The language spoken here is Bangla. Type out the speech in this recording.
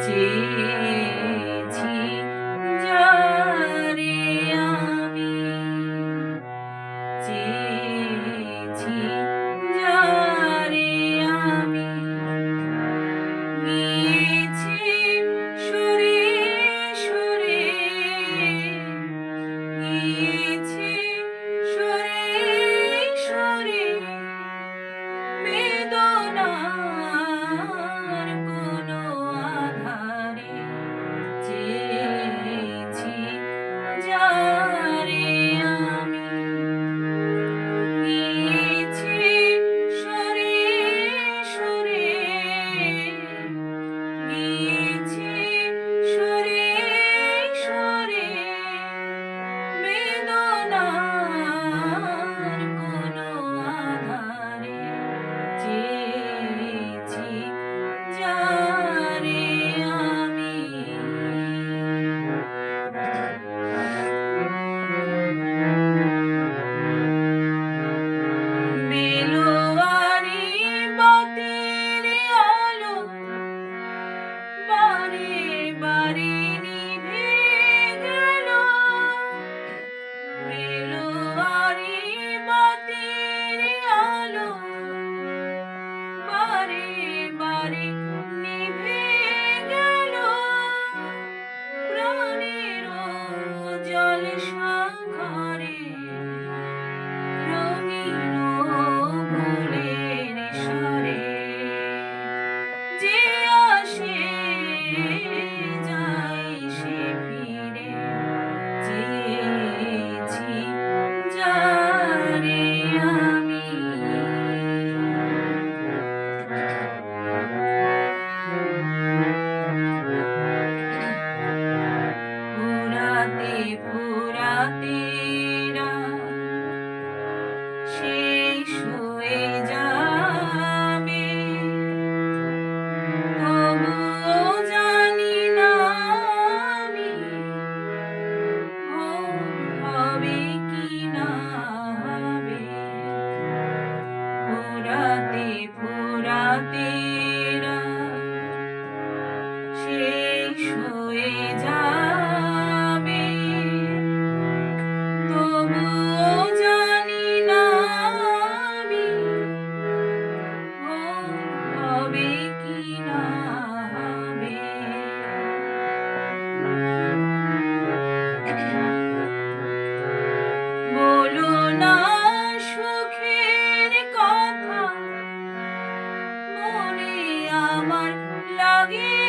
চেয়েছি যারে আমি, চেয়েছি যারে আমি, গিয়েছি সুরে সুরে, গিয়েছি সুরে সুরে, বেদনার কোনো আধারে, চেয়েছি যারে আমি, গিয়েছি সুরে সুরে, গিয়েছি সুরে সুরে, বেদনার কোনো আধারে, চেয়েছি যারে আমি। বেলোয়ারি বাতির আলো বারে বারে নিভে গেল, বেলোয়ারি বাতির আলো বারে বারে নিভে গেল, প্রাণের জলসাঘরে রঙিন ফুলের স্বরে, যে আসে যায় সে ফিরে, চেয়েছি যারে আমি। ফুরাতে ফুরাতে রাত শেষ হয়ে যাবে, তবুও জানি না আমি ভোর হবে কি না হবে। ফুরাতে ফুরাতে রাত শেষ হয়ে যাবে, তবুও জানি না আমি ভোর হবে কি না হবে। বলো না সুখের কথা, মনে আমার লাগে